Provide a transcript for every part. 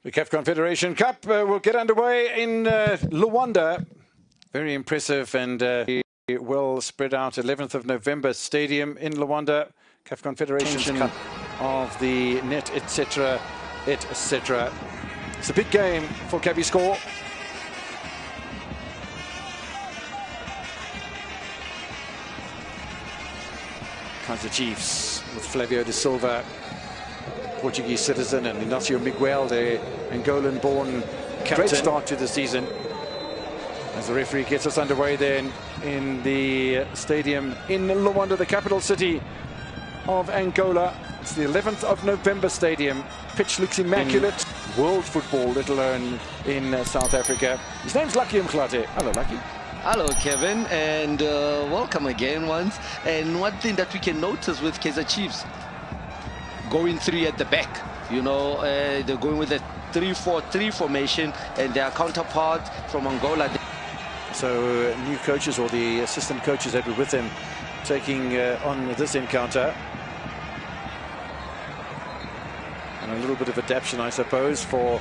The CAF Confederation Cup will get underway in Luanda. Very impressive and well spread out. 11th of November Stadium in Luanda. CAF Confederation Cup of the net, etc., etc. It's a big game for KABUSCORP. KAIZER Chiefs with Flavio da Silva, Portuguese citizen, and Inácio Miguel, the Angolan-born captain. Great start to the season. As the referee gets us underway then in the stadium in Luanda, the capital city of Angola. It's the 11th of November Stadium. Pitch looks immaculate. World football, let alone in South Africa. His name's Lucky Mkhlate. Hello, Lucky. Hello, Kevin, and welcome again once. And one thing that we can notice with KAIZER Chiefs, going three at the back, you know, they're going with a 3-4-3 formation, and their counterpart from Angola. So new coaches, or the assistant coaches that were with them, taking on this encounter. And a little bit of adaptation, I suppose, for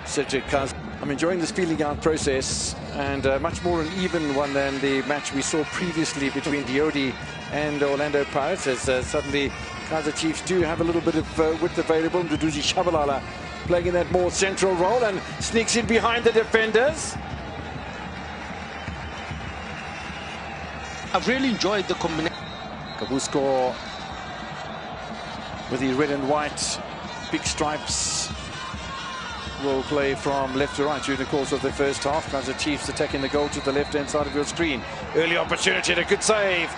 Cedric Kaz. I'm enjoying this feeling out process, and much more an even one than the match we saw previously between Diodi and Orlando Pirates, as suddenly KAIZER Chiefs do have a little bit of width available. Mduduzi Shabalala playing in that more central role and sneaks in behind the defenders. I've really enjoyed the combination. KABUSCORP with the red and white big stripes will play from left to right during the course of the first half. KAIZER Chiefs attacking the goal to the left-hand side of your screen. Early opportunity, a good save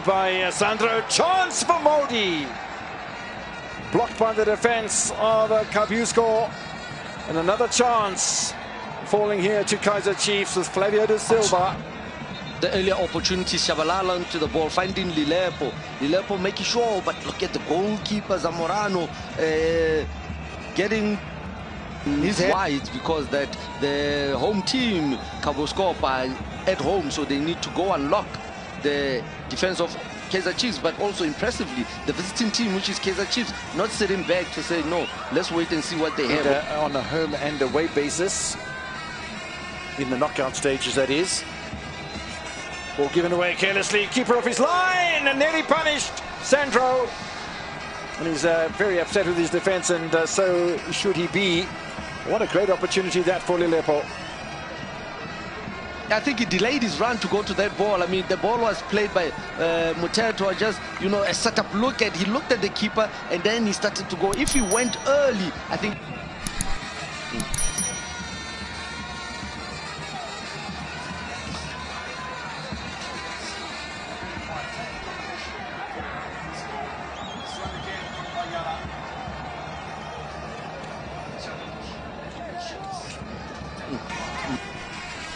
by Sandro. Chance for Modi. Blocked by the defense of KABUSCORP. And another chance falling here to KAIZER Chiefs with Flavio da Silva. The earlier opportunity, Shabalala into the ball, finding Lilepo. Lilepo making sure, but look at the goalkeeper, Zamorano, getting his head wide, because that the home team, KABUSCORP, are at home, so they need to go and lock the defense of KAIZER Chiefs. But also impressively, the visiting team, which is KAIZER Chiefs, not sitting back to say, no, let's wait and see what they have. On a home and away basis, in the knockout stages, that is. Ball given away carelessly, keeper off his line, and nearly punished, Sandro. And he's very upset with his defense, and so should he be. What a great opportunity that for Lilepo. I think he delayed his run to go to that ball. I mean, the ball was played by Muteto, just, you know, a setup look at. He looked at the keeper, and then he started to go. If he went early, I think.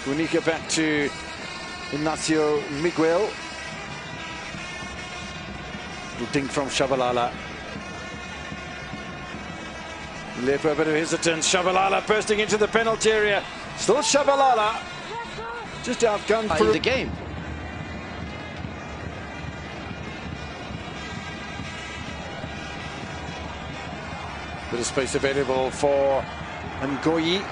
Gunika back to Inácio Miguel. Little dink from Shabalala. Lilepo, a bit of hesitance. Shabalala bursting into the penalty area. Still Shabalala. Just outgunned in the game. Bit of space available for Ngoyi.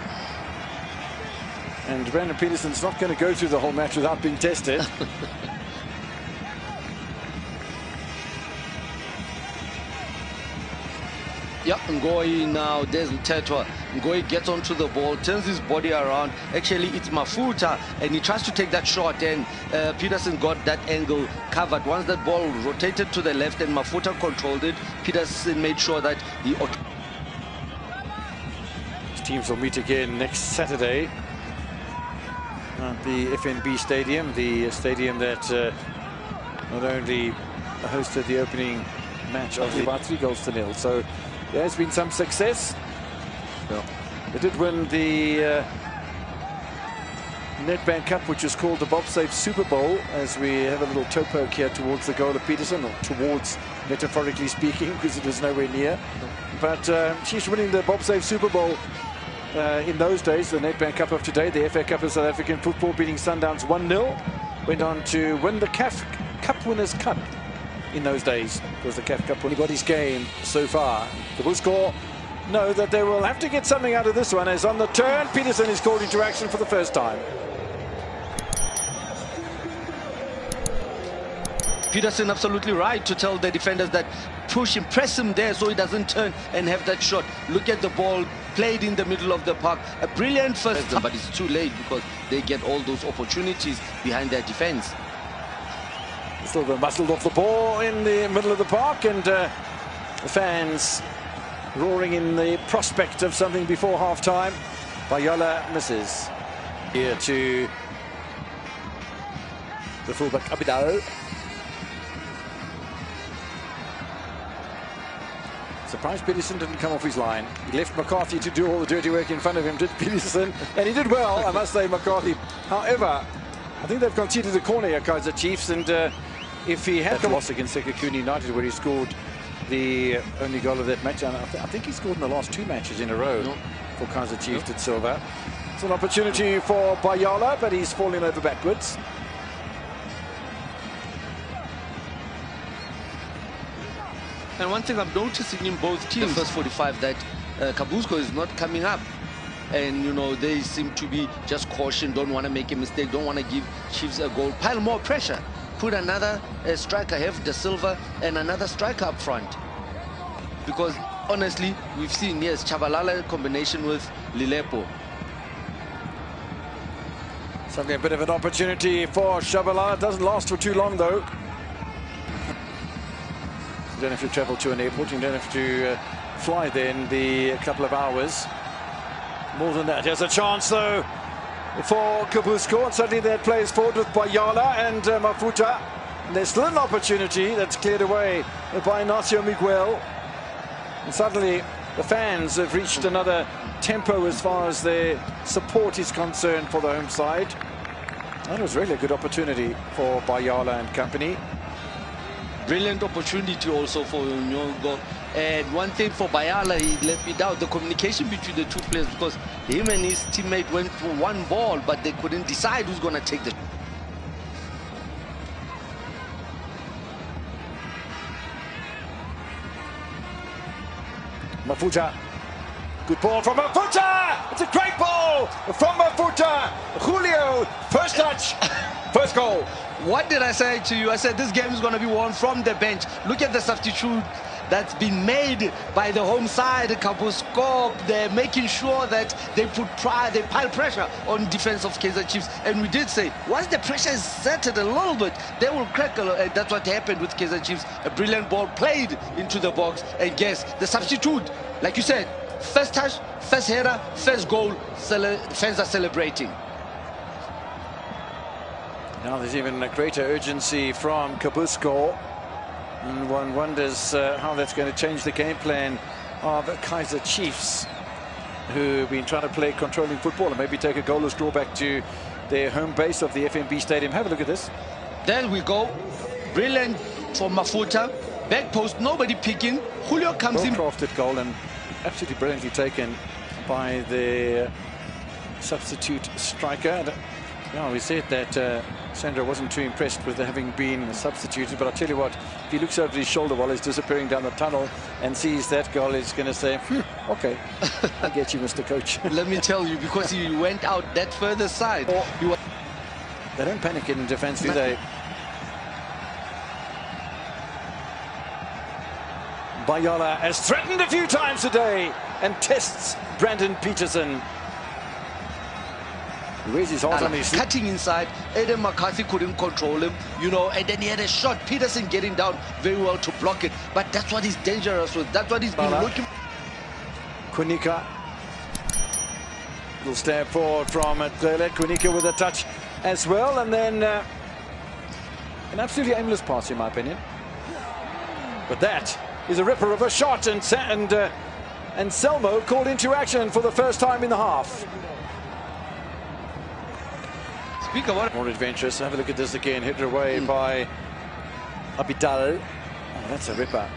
And Brandon Peterson's not going to go through the whole match without being tested. Yep, Ngoyi now, there's Muteto. Ngoyi gets onto the ball, turns his body around. Actually, it's Mafuta, and he tries to take that shot, and Peterson got that angle covered. Once that ball rotated to the left and Mafuta controlled it, Peterson made sure that he... Teams will meet again next Saturday at the FNB Stadium, the stadium that not only hosted the opening match of about 3-0. So there has been some success. Well, they did win the Nedbank Cup, which is called the Bob Save Super Bowl, as we have a little toe poke here towards the goal of Peterson, or towards, metaphorically speaking, because it was nowhere near. But she's winning the Bob Save Super Bowl. In those days, the Nedbank Cup of today, the FA Cup of South African football, beating Sundowns 1-0, went on to win the CAF Cup Winners' Cup in those days. It was the CAF Cup. Anybody's game so far. KABUSCORP know that they will have to get something out of this one. As on the turn, Peterson is called into action for the first time. Peterson absolutely right to tell the defenders that push him, press him there so he doesn't turn and have that shot. Look at the ball played in the middle of the park. A brilliant first, but it's too late because they get all those opportunities behind their defense. Still muscled off the ball in the middle of the park, and the fans roaring in the prospect of something before half-time. Bayala misses. Here to the fullback Abidal. Surprised Peterson didn't come off his line. He left McCarthy to do all the dirty work in front of him, did Peterson, and he did well, I must say, McCarthy. However, I think they've conceded a corner here, KAIZER Chiefs, and if he had come loss against Sekhukhune United, where he scored the only goal of that match, and I think he scored in the last 2 matches in a row for KAIZER Chiefs at Silva. It's an opportunity for Bayala, but he's falling over backwards. And one thing I'm noticing in both teams, the first 45, that KABUSCORP is not coming up. And, you know, they seem to be just caution, don't want to make a mistake, don't want to give Chiefs a goal. Pile more pressure. Put another striker, have De Silva, and another striker up front. Because, honestly, we've seen, yes, Chabalala combination with Lilepo. Something a bit of an opportunity for Chabalala. Doesn't last for too long, though. You don't have to travel to an airport, you don't have to fly there in the couple of hours. More than that, here's a chance though for KABUSCORP. Suddenly that plays forward with Bayala and Mafuta. And there's still an opportunity that's cleared away by Ignacio Miguel. And suddenly the fans have reached another tempo as far as their support is concerned for the home side. That was really a good opportunity for Bayala and company. Brilliant opportunity also for Nyongo. And one thing for Bayala, he let me down, the communication between the two players, because him and his teammate went for one ball, but they couldn't decide who's going to take the... Mafuta. Good ball from Mafuta! It's a great ball from Mafuta! Julio, first touch, first goal. What did I say to you? I said this game is going to be won from the bench. Look at the substitute that's been made by the home side, KABUSCORP. They're making sure that they pile pressure on defense of KAIZER Chiefs. And we did say, once the pressure is settled a little bit, they will crack a lot. And that's what happened with KAIZER Chiefs. A brilliant ball played into the box. And guess, the substitute, like you said, first touch, first header, first goal, fans are celebrating. Now there's even a greater urgency from KABUSCORP, and one wonders how that's going to change the game plan of KAIZER Chiefs, who have been trying to play controlling football and maybe take a goalless draw back to their home base of the FNB Stadium. Have a look at this. There we go. Brilliant for Mafuta. Back post, nobody picking. Julio comes in. Well-crafted goal and absolutely brilliantly taken by the substitute striker. Yeah, we said that Sandro wasn't too impressed with having been substituted, but I'll tell you what, if he looks over his shoulder while he's disappearing down the tunnel and sees that goal, he's going to say, okay, I get you, Mr. Coach. Let me tell you, because he went out that further side. They don't panic in defense, do they? Bayala has threatened a few times today and tests Brandon Peterson. Where's his heart on his cutting inside. Eden McCarthy couldn't control him, you know, and then he had a shot. Peterson getting down very well to block it, but that's what he's dangerous with. That's what he's been looking. Kunika. Little stab forward from Kunika with a touch as well, and then an absolutely aimless pass in my opinion. But that is a ripper of a shot, and Selmo called into action for the first time in the half. More adventurous. Have a look at this again. Hit away by Abidal. Oh, that's a ripper.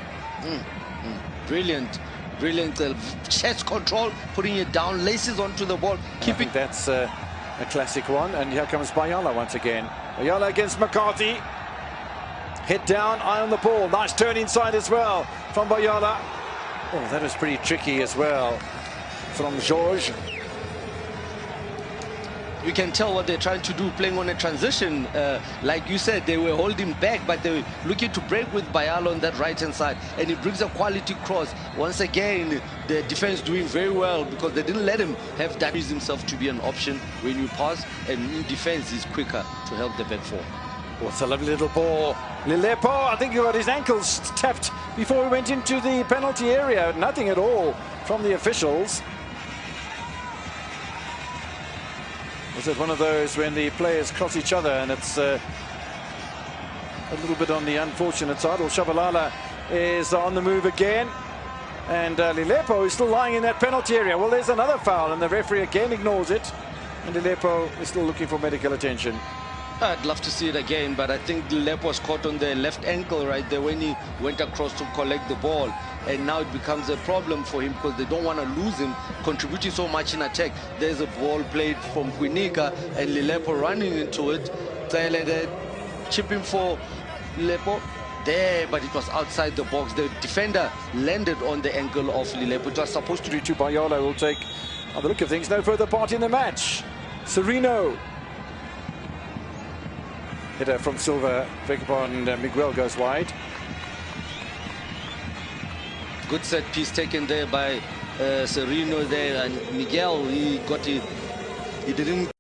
Brilliant. Brilliant. Chest control, putting it down, laces onto the ball. Keeping. That's a classic one. And here comes Bayala once again. Bayala against McCarthy. Head down, eye on the ball. Nice turn inside as well from Bayala. Oh, that was pretty tricky as well from Georges. You can tell what they're trying to do, playing on a transition. Like you said, they were holding back, but they were looking to break with Bayalo on that right-hand side. And he brings a quality cross. Once again, the defense doing very well because they didn't let him have that himself to be an option when you pass. And in defense, he's quicker to help the back four. Oh, it's a lovely little ball. Lilepo, I think he got his ankles tapped before he went into the penalty area. Nothing at all from the officials. Was it one of those when the players cross each other and it's a little bit on the unfortunate side? Or Shabalala is on the move again. And Lilepo is still lying in that penalty area. Well, there's another foul and the referee again ignores it. And Lilepo is still looking for medical attention. I'd love to see it again, but I think Lilepo was caught on the left ankle right there when he went across to collect the ball. And now it becomes a problem for him because they don't want to lose him, contributing so much in attack. There's a ball played from Kwinika and Lilepo running into it. Taylor chipping for Lilepo there, but it was outside the box. The defender landed on the ankle of Lilepo. It was supposed to be to Bayalo will take, on the look of things, no further part in the match. Sereno. Hitter from Silva, Vekapon, and Miguel goes wide. Good set piece taken there by Sereno there, and Miguel, he didn't